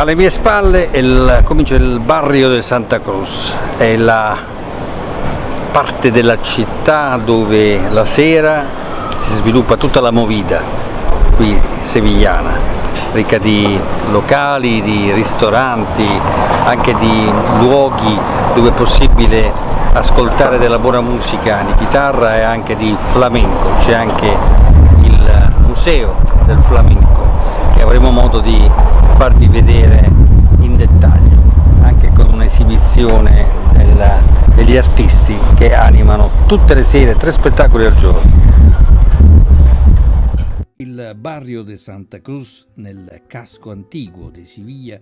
Alle mie spalle comincia il barrio del Santa Cruz, è la parte della città dove la sera si sviluppa tutta la movida qui sevigliana, ricca di locali, di ristoranti, anche di luoghi dove è possibile ascoltare della buona musica di chitarra e anche di flamenco. C'è anche il museo del flamenco che avremo modo di farvi vedere in dettaglio, anche con un'esibizione degli artisti che animano tutte le sere 3 spettacoli al giorno. Il barrio de Santa Cruz, nel casco antiguo di Siviglia,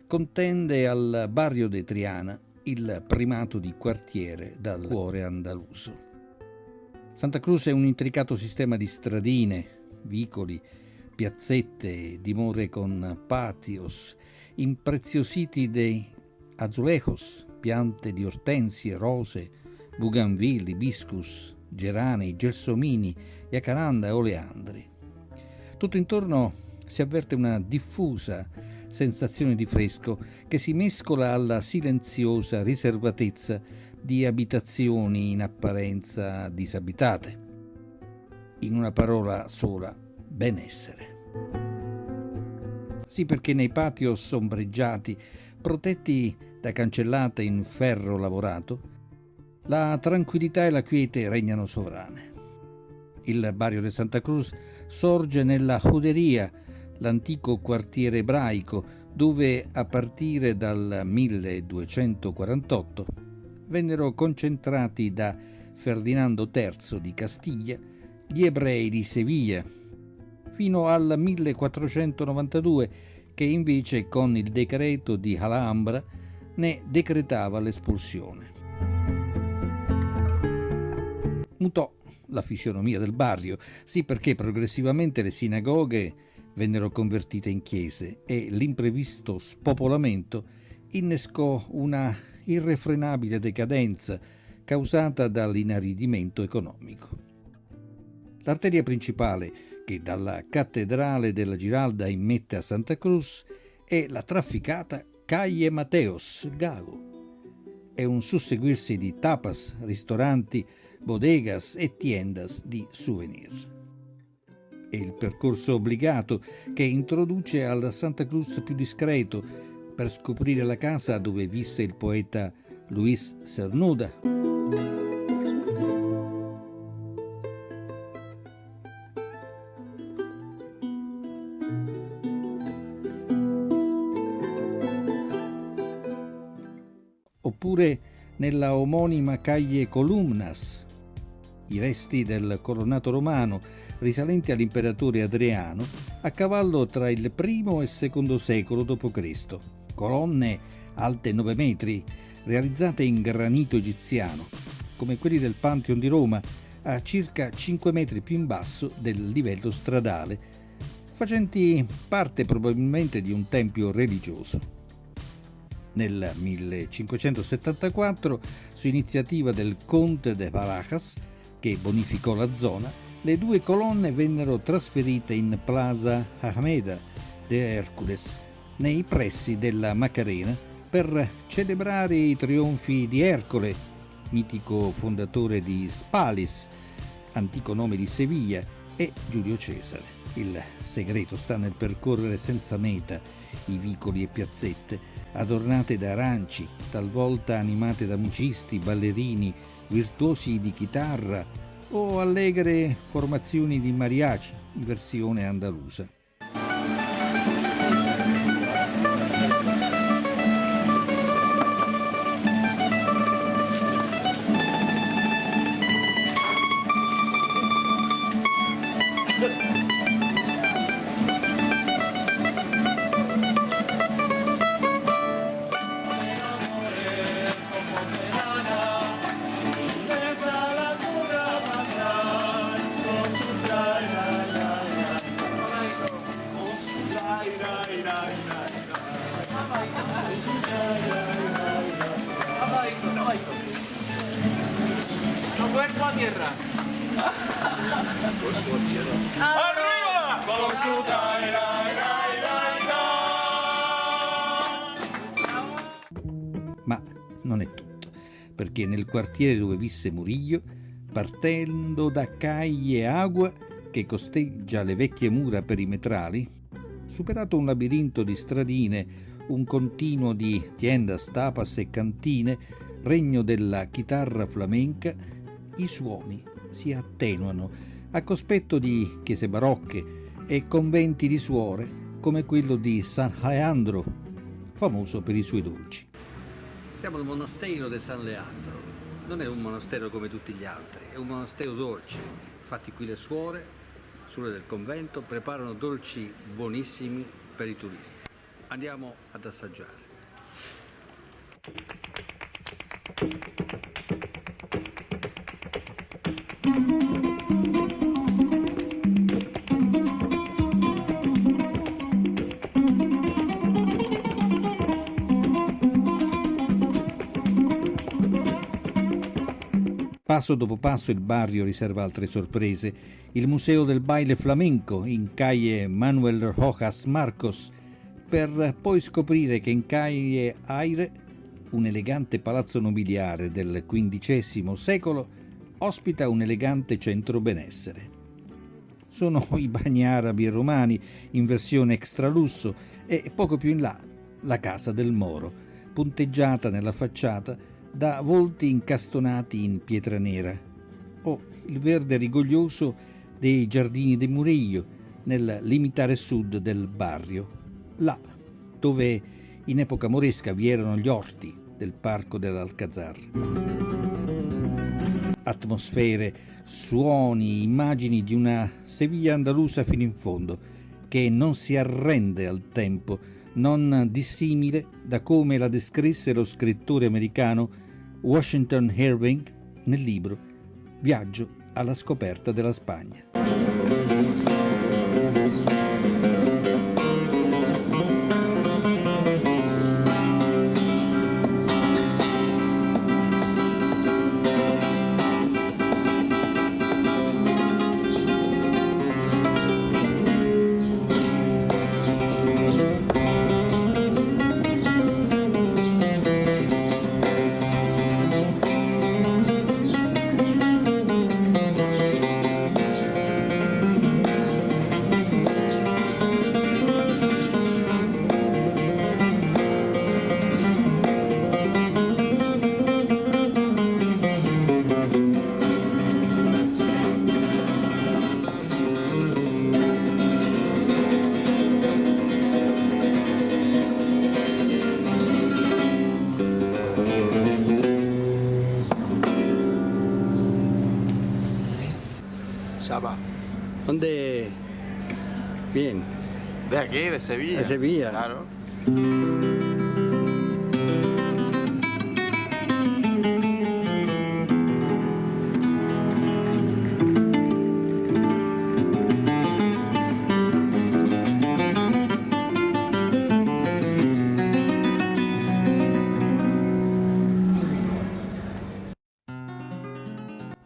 contende al barrio de Triana il primato di quartiere dal cuore andaluso. Santa Cruz è un intricato sistema di stradine, vicoli, piazzette, dimore con patios, impreziositi di azulejos, piante di ortensie, rose, bougainville, hibiscus, geranei, gelsomini, jacaranda e oleandri. Tutto intorno si avverte una diffusa sensazione di fresco che si mescola alla silenziosa riservatezza di abitazioni in apparenza disabitate. In una parola sola, benessere. Sì, perché nei patios ombreggiati, protetti da cancellate in ferro lavorato, la tranquillità e la quiete regnano sovrane. Il barrio di Santa Cruz sorge nella Juderia, l'antico quartiere ebraico, dove a partire dal 1248 vennero concentrati da Ferdinando III di Castiglia gli ebrei di Seviglia, fino al 1492, che invece con il decreto di Alhambra ne decretava l'espulsione. Mutò la fisionomia del barrio, sì, perché progressivamente le sinagoghe vennero convertite in chiese e l'imprevisto spopolamento innescò una irrefrenabile decadenza causata dall'inaridimento economico. L'arteria principale che dalla cattedrale della Giralda immette a Santa Cruz è la trafficata Calle Mateos Gago. È un susseguirsi di tapas, ristoranti, bodegas e tiendas di souvenir. È il percorso obbligato che introduce al Santa Cruz più discreto per scoprire la casa dove visse il poeta Luis Cernuda. Oppure nella omonima Calle Columnas, i resti del colonnato romano risalenti all'imperatore Adriano a cavallo tra il I e il II secolo d.C., colonne alte 9 metri, realizzate in granito egiziano, come quelli del Pantheon di Roma, a circa 5 metri più in basso del livello stradale, facenti parte probabilmente di un tempio religioso. Nel 1574, su iniziativa del conte de Barajas, che bonificò la zona, le 2 colonne vennero trasferite in Plaza Ahmeda de Hércules, nei pressi della Macarena, per celebrare i trionfi di Ercole, mitico fondatore di Spalis, antico nome di Seviglia, e Giulio Cesare. Il segreto sta nel percorrere senza meta i vicoli e piazzette, adornate da aranci, talvolta animate da musicisti, ballerini, virtuosi di chitarra o allegre formazioni di mariachi in versione andalusa. Cuerpo a tierra. ¡Arriba! perché nel quartiere dove visse Murillo, partendo da Calle Agua, che costeggia le vecchie mura perimetrali, superato un labirinto di stradine, un continuo di tiendas, tapas e cantine, regno della chitarra flamenca, i suoni si attenuano a cospetto di chiese barocche e conventi di suore come quello di San Leandro, famoso per i suoi dolci. Siamo al monastero di San Leandro. Non è un monastero come tutti gli altri, è un monastero dolce. Infatti qui le suore del convento preparano dolci buonissimi per i turisti. Andiamo ad assaggiare. Passo dopo passo il barrio riserva altre sorprese. Il Museo del Baile Flamenco in Calle Manuel Rojas Marcos, per poi scoprire che in Calle Aire, un elegante palazzo nobiliare del XV secolo, ospita un elegante centro benessere. Sono i bagni arabi e romani in versione extralusso e poco più in là la Casa del Moro, punteggiata nella facciata da volti incastonati in pietra nera, o il verde rigoglioso dei giardini di Murillo nel limitare sud del barrio, là dove in epoca moresca vi erano gli orti del parco dell'Alcazar. Atmosfere, suoni, immagini di una Sevilla andalusa fino in fondo, che non si arrende al tempo, non dissimile da come la descrisse lo scrittore americano Washington Irving nel libro Viaggio alla scoperta della Spagna. Chapa. ¿Dónde? Bien. ¿De aquí? ¿De Sevilla? De Sevilla. Claro.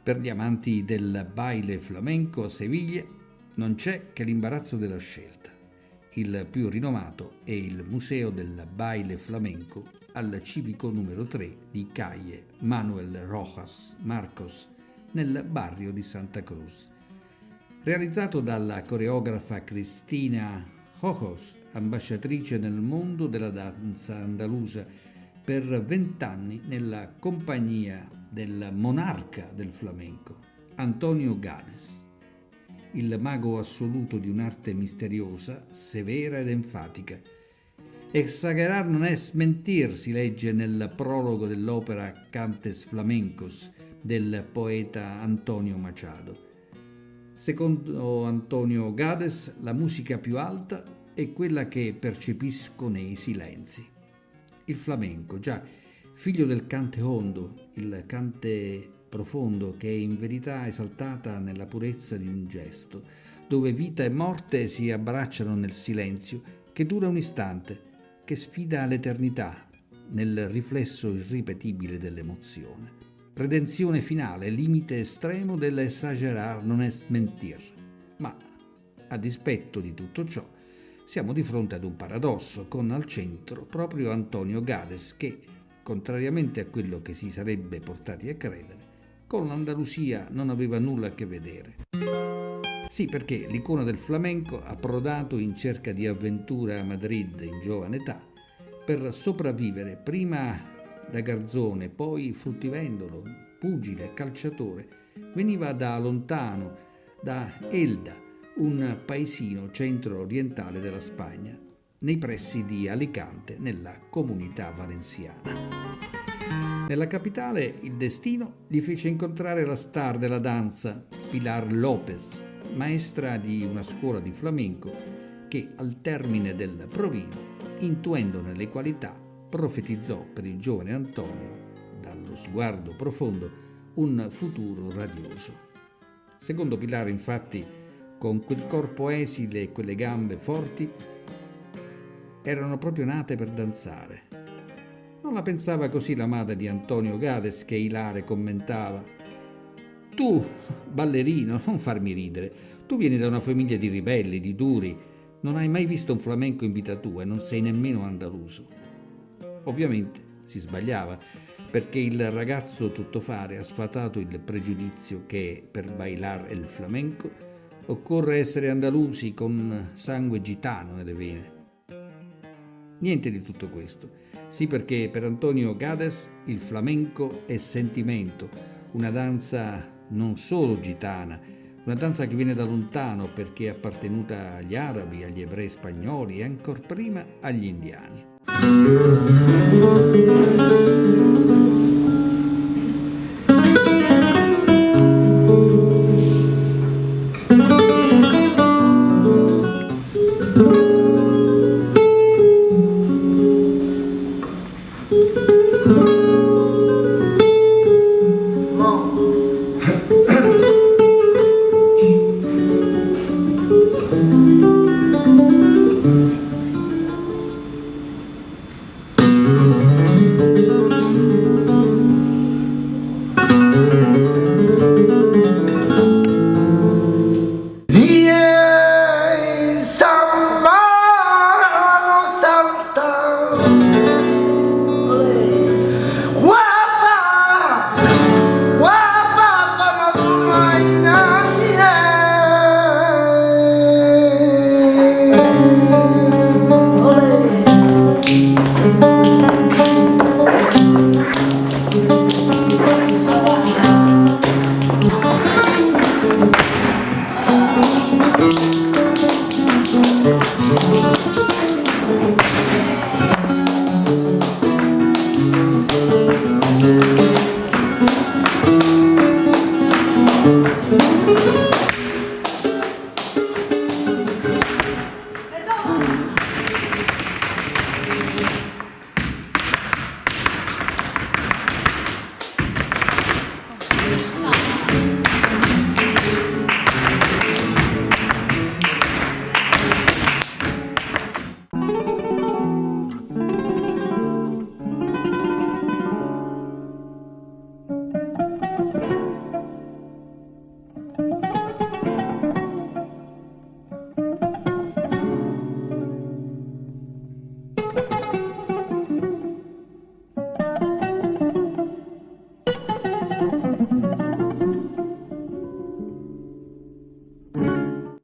Per gli amanti del baile flamenco a Seviglia non c'è che l'imbarazzo della scelta. Il più rinomato è il Museo del Baile Flamenco al civico numero 3 di Calle Manuel Rojas Marcos nel barrio di Santa Cruz. Realizzato dalla coreografa Cristina Ojos, ambasciatrice nel mondo della danza andalusa per 20 anni nella compagnia del monarca del flamenco, Antonio Gades, il mago assoluto di un'arte misteriosa, severa ed enfatica. Exagerar non es mentir, si legge nel prologo dell'opera Cantes Flamencos del poeta Antonio Machado. Secondo Antonio Gades, la musica più alta è quella che percepisco nei silenzi. Il flamenco, già figlio del cante hondo, il cante profondo che è in verità esaltata nella purezza di un gesto, dove vita e morte si abbracciano nel silenzio che dura un istante, che sfida l'eternità nel riflesso irripetibile dell'emozione. Redenzione finale, limite estremo dell'exagerar non es mentir. Ma, a dispetto di tutto ciò, siamo di fronte ad un paradosso, con al centro proprio Antonio Gades che, contrariamente a quello che si sarebbe portati a credere, con l'Andalusia non aveva nulla a che vedere. Sì, perché l'icona del flamenco, approdato in cerca di avventura a Madrid in giovane età, per sopravvivere prima da garzone, poi fruttivendolo, pugile, calciatore, veniva da lontano, da Elda, un paesino centro-orientale della Spagna, nei pressi di Alicante, nella comunità valenziana. Nella capitale il destino gli fece incontrare la star della danza, Pilar López, maestra di una scuola di flamenco che al termine del provino, intuendone le qualità, profetizzò per il giovane Antonio, dallo sguardo profondo, un futuro radioso. Secondo Pilar, infatti, con quel corpo esile e quelle gambe forti, erano proprio nate per danzare. Non la pensava così la madre di Antonio Gades, che ilare commentava: «Tu, ballerino, non farmi ridere. Tu vieni da una famiglia di ribelli, di duri. Non hai mai visto un flamenco in vita tua e non sei nemmeno andaluso». Ovviamente si sbagliava, perché il ragazzo tuttofare ha sfatato il pregiudizio che per bailar el flamenco occorre essere andalusi con sangue gitano nelle vene. Niente di tutto questo. Sì, perché per Antonio Gades il flamenco è sentimento, una danza non solo gitana, una danza che viene da lontano perché è appartenuta agli arabi, agli ebrei spagnoli e ancor prima agli indiani.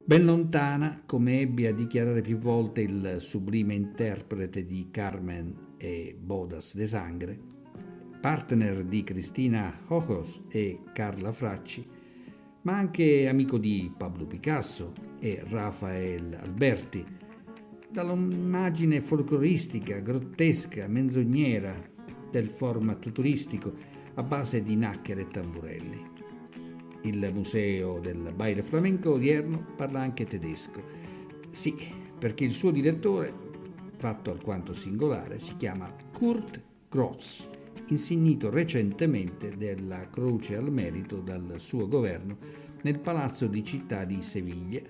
Ben lontana, come ebbe a dichiarare più volte il sublime interprete di Carmen e Bodas de Sangre, partner di Cristina Ojos e Carla Fracci, ma anche amico di Pablo Picasso e Rafael Alberti, dall'immagine folcloristica, grottesca, menzognera del format turistico a base di nacchere e tamburelli. Il museo del baile flamenco odierno parla anche tedesco. Sì, perché il suo direttore, fatto alquanto singolare, si chiama Kurt Gross, insignito recentemente della Croce al Merito dal suo governo nel Palazzo di Città di Seviglia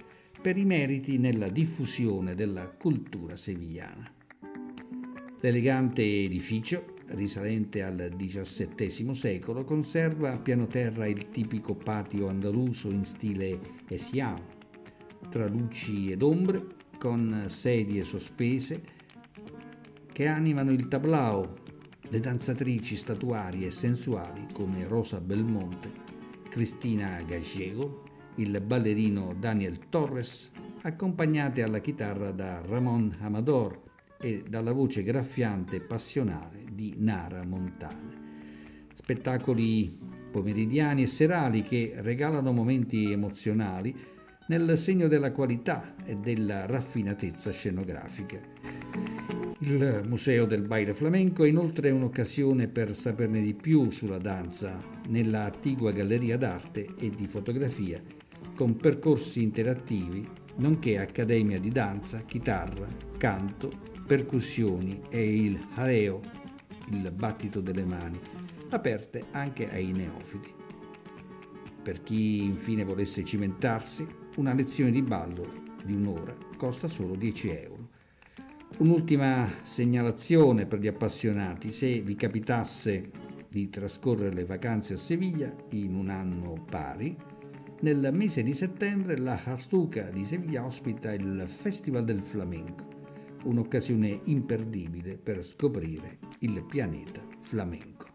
per i meriti nella diffusione della cultura sevigliana. L'elegante edificio, risalente al XVII secolo, conserva a piano terra il tipico patio andaluso in stile hessiano, tra luci ed ombre, con sedie sospese che animano il tablao, le danzatrici statuarie e sensuali come Rosa Belmonte, Cristina Gallego, il ballerino Daniel Torres, accompagnate alla chitarra da Ramón Amador e dalla voce graffiante e passionale di Nara Montane. Spettacoli pomeridiani e serali che regalano momenti emozionali nel segno della qualità e della raffinatezza scenografica. Il Museo del Baile Flamenco è inoltre un'occasione per saperne di più sulla danza nella attigua galleria d'arte e di fotografia, con percorsi interattivi, nonché accademia di danza, chitarra, canto, percussioni e il jaleo, il battito delle mani, aperte anche ai neofiti. Per chi infine volesse cimentarsi, una lezione di ballo di un'ora costa solo 10 euro. Un'ultima segnalazione per gli appassionati: se vi capitasse di trascorrere le vacanze a Seviglia in un anno pari, nel mese di settembre la Hartuca di Seviglia ospita il Festival del Flamenco, un'occasione imperdibile per scoprire il pianeta flamenco.